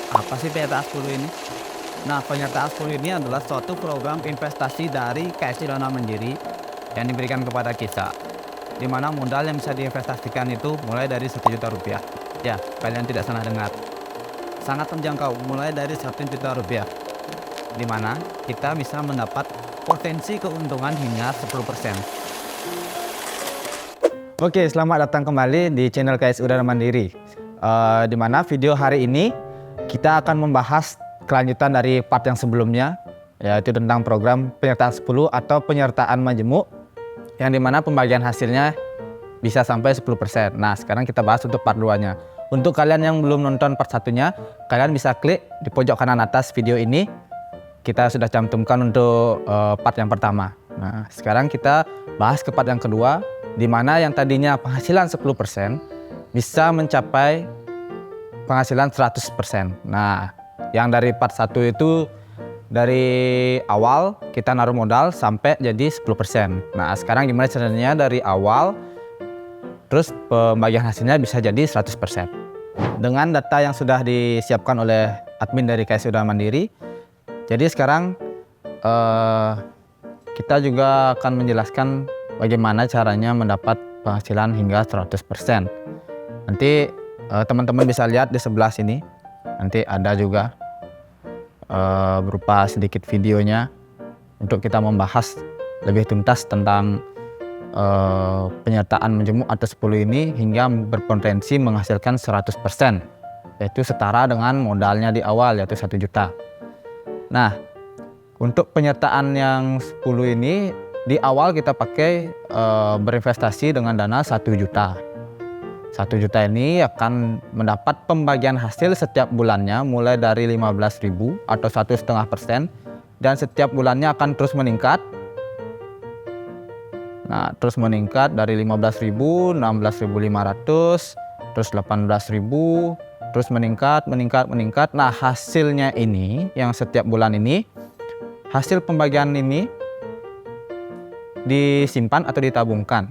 Apa sih penyertaan 10 ini? Nah, penyertaan 10 ini adalah suatu program investasi dari KSI Dana Mandiri yang diberikan kepada kita, di mana modal yang bisa diinvestasikan itu mulai dari 1 juta rupiah. Ya, kalian tidak salah dengar. Sangat terjangkau, mulai dari 1 juta rupiah, di mana kita bisa mendapat potensi keuntungan hingga 10%. Oke, selamat datang kembali di channel KSI Dana Mandiri. Di mana video hari ini kita akan membahas kelanjutan dari part yang sebelumnya, yaitu tentang program penyertaan 10 atau penyertaan majemuk, yang dimana pembagian hasilnya bisa sampai 10%. Nah, sekarang kita bahas untuk part 2-nya. Untuk kalian yang belum nonton part 1-nya, kalian bisa klik di pojok kanan atas video ini. Kita sudah cantumkan untuk part yang pertama. Nah, sekarang kita bahas ke part yang kedua, di mana yang tadinya penghasilan 10% bisa mencapai penghasilan 100%. Nah, yang dari part 1 itu dari awal kita naruh modal sampai jadi 10%. Nah, sekarang gimana caranya dari awal terus pembagian hasilnya bisa jadi 100%. Dengan data yang sudah disiapkan oleh admin dari KSI Dana Mandiri. Jadi sekarang kita juga akan menjelaskan bagaimana caranya mendapat penghasilan hingga 100%. Nanti teman-teman bisa lihat di sebelah sini. Nanti ada juga berupa sedikit videonya untuk kita membahas lebih tuntas tentang penyertaan majemuk atau 10 ini hingga berpotensi menghasilkan 100%, yaitu setara dengan modalnya di awal, yaitu 1 juta. Nah, untuk penyertaan yang 10 ini di awal kita pakai berinvestasi dengan dana 1 juta. 1 juta ini akan mendapat pembagian hasil setiap bulannya mulai dari 15.000 atau 1,5%, dan setiap bulannya akan terus meningkat. Nah, terus meningkat dari 15.000, 16.500, terus 18.000, terus meningkat. Nah, hasilnya ini yang setiap bulan ini, hasil pembagian ini disimpan atau ditabungkan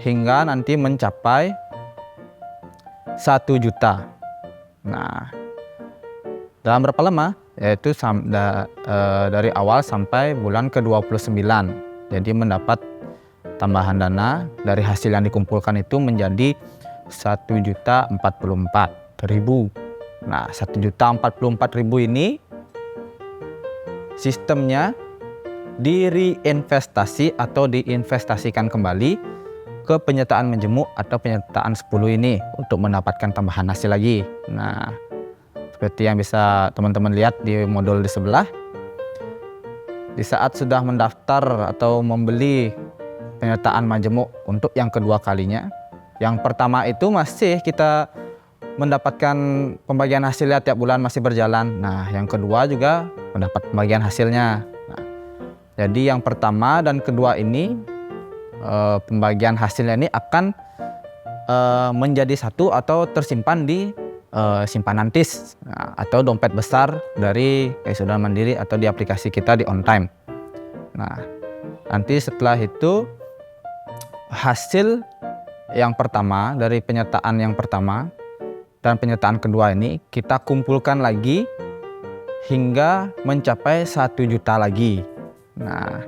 hingga nanti mencapai 1 juta. Nah, dalam berapa lama? Yaitu dari awal sampai bulan ke-29. Jadi mendapat tambahan dana dari hasil yang dikumpulkan itu menjadi 1.044.000. Nah, 1.044.000 ini sistemnya direinvestasi atau diinvestasikan kembali ke penyertaan majemuk atau penyertaan 10 ini untuk mendapatkan tambahan hasil lagi. Nah, seperti yang bisa teman-teman lihat di modul di sebelah, di saat sudah mendaftar atau membeli penyertaan majemuk untuk yang kedua kalinya, yang pertama itu masih kita mendapatkan pembagian hasilnya tiap bulan masih berjalan. Nah, yang kedua juga mendapat pembagian hasilnya. Nah, jadi yang pertama dan kedua ini pembagian hasilnya ini akan menjadi satu atau tersimpan di simpanan TIS atau dompet besar dari KSI Dana Mandiri atau di aplikasi kita di OnTime. Nah, nanti setelah itu hasil yang pertama dari penyertaan yang pertama dan penyertaan kedua ini kita kumpulkan lagi hingga mencapai 1 juta lagi. Nah,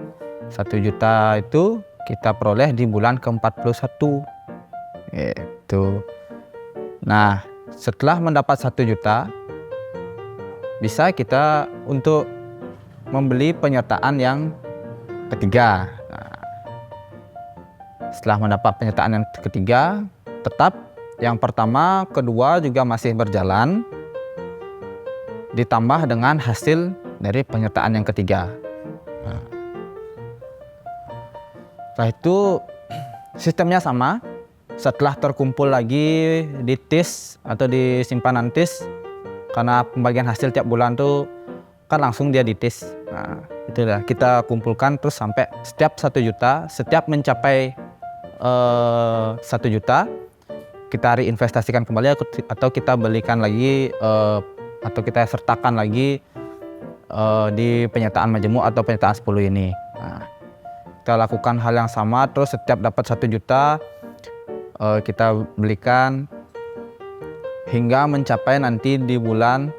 1 juta itu kita peroleh di bulan ke-41. Gitu. Nah, setelah mendapat 1 juta, bisa kita untuk membeli penyertaan yang ketiga. Nah, setelah mendapat penyertaan yang ketiga, tetap yang pertama, kedua juga masih berjalan, ditambah dengan hasil dari penyertaan yang ketiga. Nah, setelah itu sistemnya sama. Setelah terkumpul lagi di TIS atau di simpanan TIS, karena pembagian hasil tiap bulan tuh kan langsung dia di TIS. Nah, itulah kita kumpulkan terus sampai setiap 1 juta, setiap mencapai 1 juta kita reinvestasikan kembali atau kita belikan lagi atau kita sertakan lagi di penyertaan majemuk atau penyertaan 10 ini. Nah, kita lakukan hal yang sama terus setiap dapat 1 juta kita belikan hingga mencapai nanti di bulan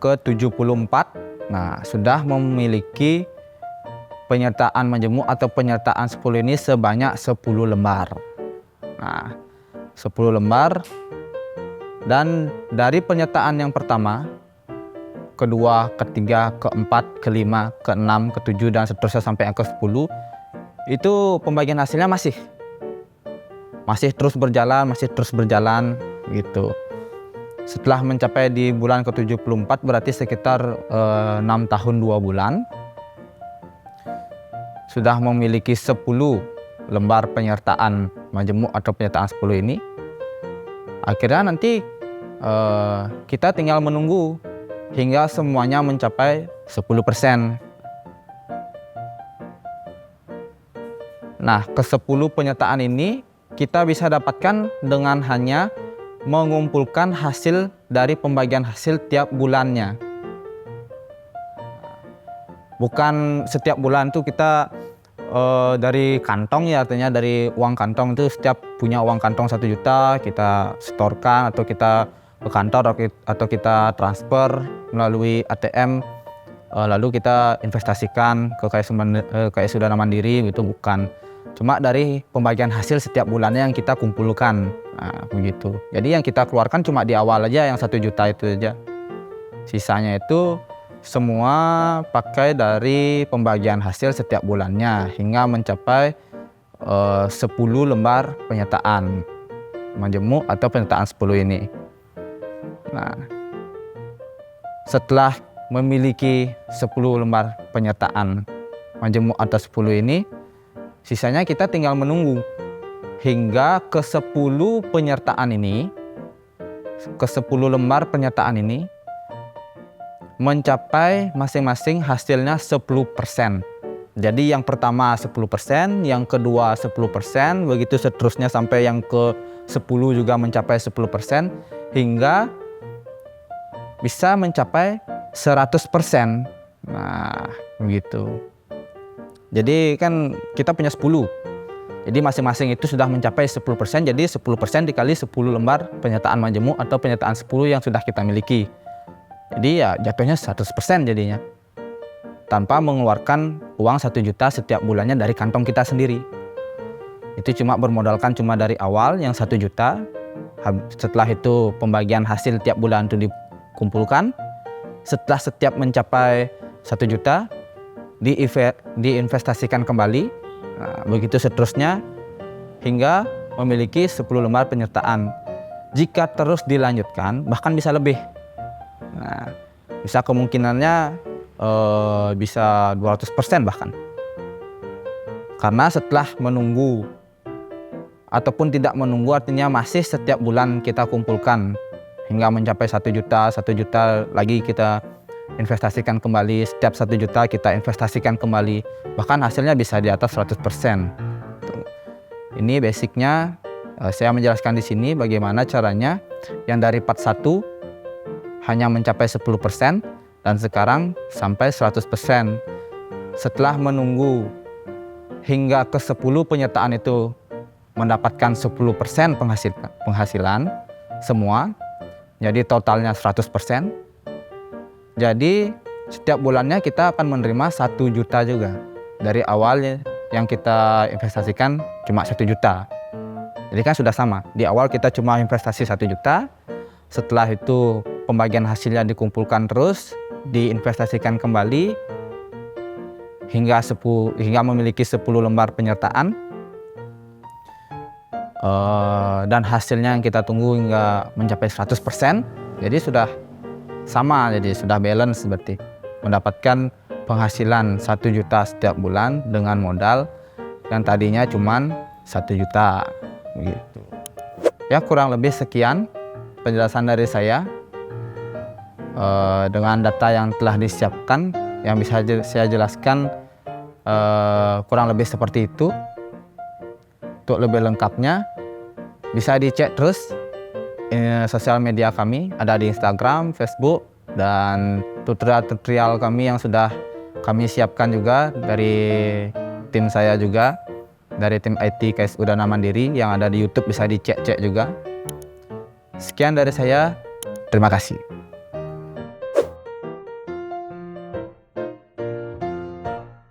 ke-74. Nah, sudah memiliki penyertaan majemuk atau penyertaan 10 ini sebanyak 10 lembar. Nah, 10 lembar, dan dari penyertaan yang pertama, kedua, ketiga, keempat, kelima, keenam, ketujuh, dan seterusnya sampai yang ke-10, itu pembagian hasilnya masih terus berjalan gitu. Setelah mencapai di bulan ke-74 berarti sekitar 6 tahun 2 bulan, sudah memiliki 10 lembar penyertaan majemuk atau penyertaan 10 ini. Akhirnya nanti kita tinggal menunggu hingga semuanya mencapai 10%. Nah, ke-10 penyertaan ini kita bisa dapatkan dengan hanya mengumpulkan hasil dari pembagian hasil tiap bulannya. Bukan setiap bulan tuh kita dari kantong, ya artinya dari uang kantong itu setiap punya uang kantong 1 juta kita setorkan atau kita ke kantor atau kita transfer melalui ATM, lalu kita investasikan ke KSU Dana Mandiri, itu bukan. Cuma dari pembagian hasil setiap bulannya yang kita kumpulkan. Nah, begitu. Jadi yang kita keluarkan cuma di awal aja yang 1 juta itu aja. Sisanya itu semua pakai dari pembagian hasil setiap bulannya hingga mencapai 10 lembar penyertaan majemuk atau penyertaan 10 ini. Nah, setelah memiliki 10 lembar penyertaan majemuk atau 10 ini, sisanya kita tinggal menunggu hingga ke-10 penyertaan ini, ke-10 lembar penyertaan ini mencapai masing-masing hasilnya 10%. Jadi yang pertama 10%, yang kedua 10%, begitu seterusnya sampai yang ke-10 juga mencapai 10%, hingga bisa mencapai 100%. Nah, begitu. Jadi kan kita punya 10. Jadi masing-masing itu sudah mencapai 10%, jadi 10% dikali 10 lembar penyertaan majemuk atau penyertaan 10 yang sudah kita miliki. Jadi ya jatuhnya 100% jadinya. Tanpa mengeluarkan uang 1 juta setiap bulannya dari kantong kita sendiri. Itu cuma bermodalkan cuma dari awal yang 1 juta. Setelah itu pembagian hasil tiap bulan itu dikumpulkan. Setelah setiap mencapai 1 juta, diinvestasikan kembali. Nah, begitu seterusnya hingga memiliki 10 lembar penyertaan. Jika terus dilanjutkan bahkan bisa lebih. Nah, bisa kemungkinannya bisa 200% bahkan. Karena setelah menunggu ataupun tidak menunggu, artinya masih setiap bulan kita kumpulkan hingga mencapai 1 juta lagi kita investasikan kembali, setiap 1 juta kita investasikan kembali, bahkan hasilnya bisa di atas 100%. Ini basicnya, saya menjelaskan di sini bagaimana caranya yang dari part 1 hanya mencapai 10% dan sekarang sampai 100%. Setelah menunggu hingga ke 10 penyertaan itu mendapatkan 10% penghasilan semua, jadi totalnya 100%. Jadi setiap bulannya kita akan menerima 1 juta juga. Dari awalnya yang kita investasikan cuma 1 juta. Jadi kan sudah sama. Di awal kita cuma investasi 1 juta. Setelah itu pembagian hasilnya dikumpulkan terus, diinvestasikan kembali hingga memiliki 10 lembar penyertaan. Dan hasilnya yang kita tunggu hingga mencapai 100%. Jadi sudah sama, jadi sudah balance, berarti mendapatkan penghasilan 1 juta setiap bulan dengan modal yang tadinya cuma 1 juta begitu. Ya, kurang lebih sekian penjelasan dari saya dengan data yang telah disiapkan, yang bisa saya jelaskan kurang lebih seperti itu. Untuk lebih lengkapnya bisa dicek terus sosial media kami, ada di Instagram, Facebook, dan tutorial kami yang sudah kami siapkan juga dari tim saya juga, dari tim IT KSU Dana Mandiri yang ada di YouTube, bisa dicek juga. Sekian dari saya. Terima kasih.